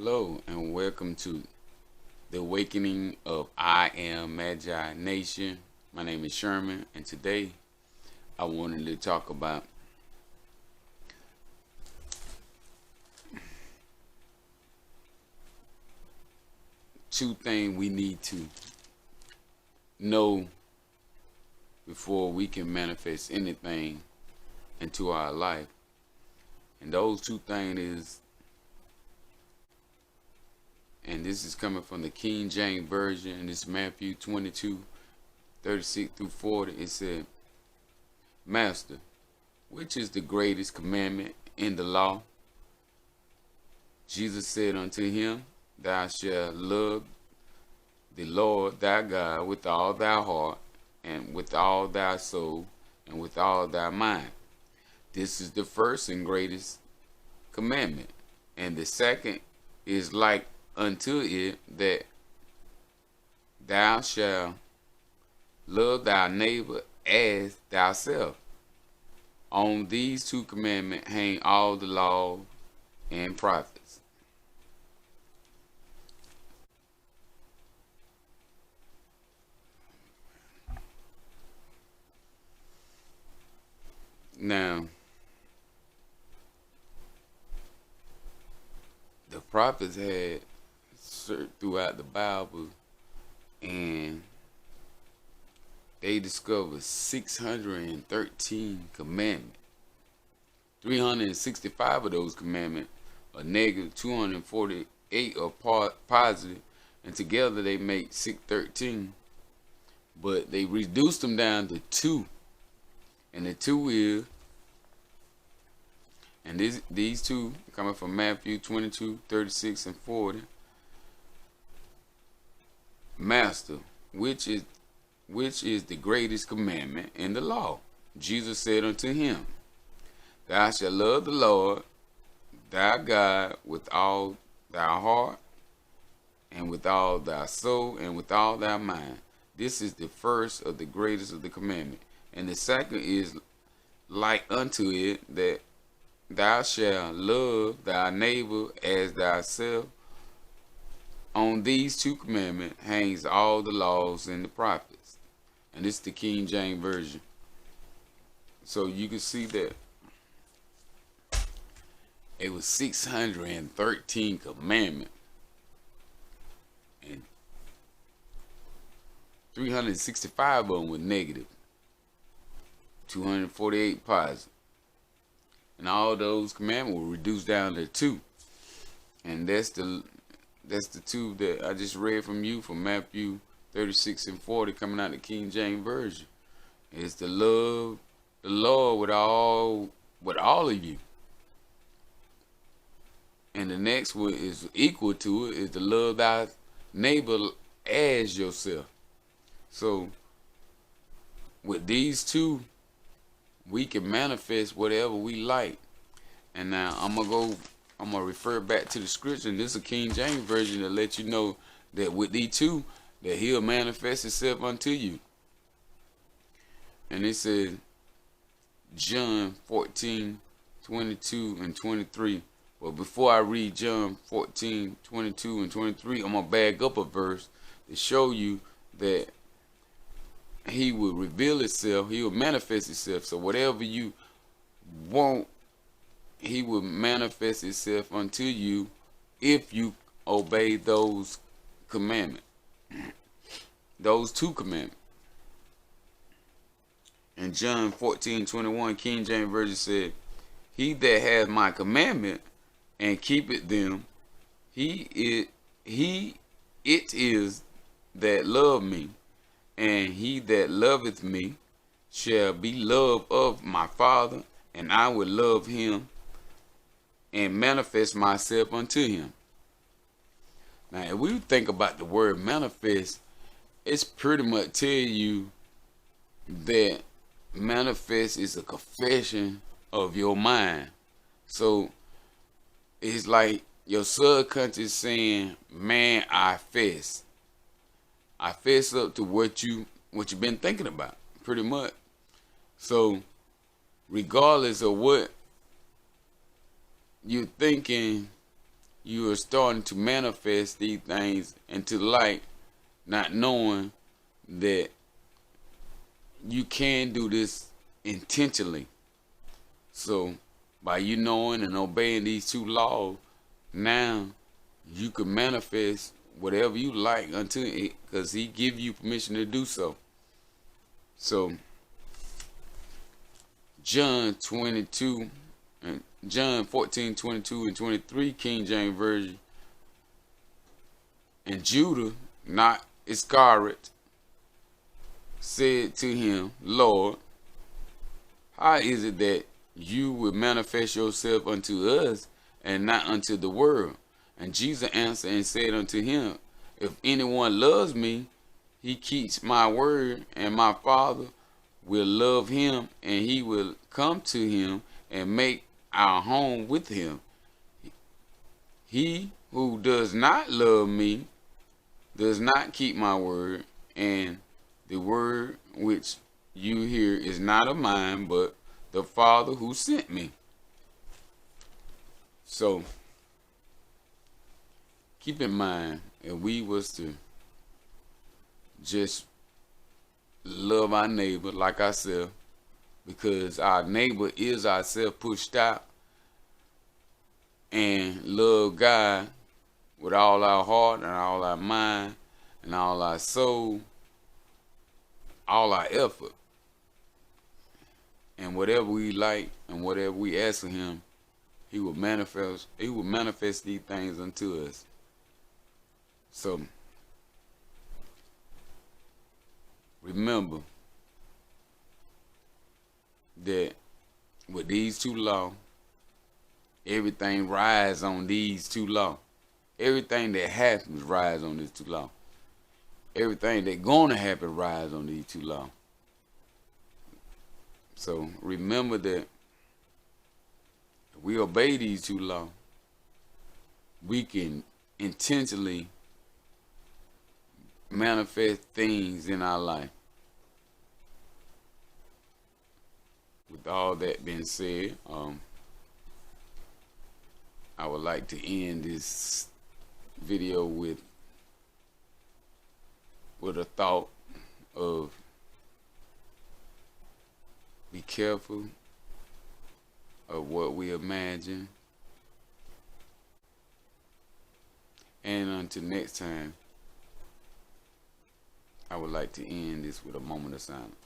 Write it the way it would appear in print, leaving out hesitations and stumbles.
Hello and welcome to the awakening of I Am Magi-Nation. My name is Sherman, and today I wanted to talk about two things we need to know before we can manifest anything into our life. And those two things is, and this is coming from the King James Version, and it's Matthew 22:36 through 40. It said, Master, which is the greatest commandment in the law? Jesus said unto him, Thou shalt love the Lord thy God with all thy heart, and with all thy soul, and with all thy mind. This is the first and greatest commandment. And the second is like unto it, that thou shalt love thy neighbor as thyself. On these two commandments hang all the law and prophets. Now, the prophets had searched throughout the Bible, and they discovered 613 commandments. 365 of those commandments are negative, 248 are positive, and together they make 613. But they reduced them down to two. And the two is, and these two coming from Matthew 22:36 and 40. Master, which is the greatest commandment in the law? Jesus said unto him, Thou shalt love the Lord thy God with all thy heart, and with all thy soul, and with all thy mind. This is the first of the greatest of the commandment. And the second is like unto it, that thou shalt love thy neighbor as thyself. On these two commandments hangs all the laws and the prophets. And this is the King James Version. So you can see that it was 613 commandments. And 365 of them were negative. 248 positive. And all those commandments were reduced down to two. And that's the two that I just read from you from Matthew 36 and 40 coming out of the King James Version. It's to love the Lord with all of you. And the next one is equal to it, is to love thy neighbor as yourself. So with these two, we can manifest whatever we like. And now I'm gonna refer back to the scripture, and this is a King James Version to let you know that with these two, that he'll manifest himself unto you. And it says John 14:22 and 23. But before I read John 14:22 and 23, I'm gonna back up a verse to show you that he will reveal himself, he will manifest himself. So whatever you want, he will manifest himself unto you if you obey those commandments. Those two commandments. In John 14:21, King James Version said, He that hath my commandment and keepeth them, it is that love me. And he that loveth me shall be loved of my Father, and I will love him and manifest myself unto him. Now, if we think about the word manifest, it's pretty much tell you that manifest is a confession of your mind. So it's like your subconscious saying, man, I fess up to what you've been thinking about, pretty much. So regardless of what you're thinking you are starting to manifest these things into light, not knowing that you can do this intentionally. So by you knowing and obeying these two laws, now you can manifest whatever you like unto it, because he give you permission to do so. So John 22 and John 14:22 and 23, King James Version. And Judah, not Iscariot, said to him, Lord, how is it that you will manifest yourself unto us and not unto the world? And Jesus answered and said unto him, if anyone loves me, he keeps my word, and my Father will love him, and he will come to him and make our home with him. He who does not love me does not keep my word, and the word which you hear is not of mine, but the Father who sent me. So keep in mind, if we was to just love our neighbor like ourselves, because our neighbor is ourselves pushed out, and love God with all our heart and all our mind and all our soul, all our effort, and whatever we like and whatever we ask of him, he will manifest these things unto us. So remember that with these two laws, everything rides on these two laws. Everything that happens rides on these two laws. Everything that's gonna happen rides on these two laws. So remember that if we obey these two laws, we can intentionally manifest things in our life. With all that being said, I would like to end this video with a thought of be careful of what we imagine. And until next time, I would like to end this with a moment of silence.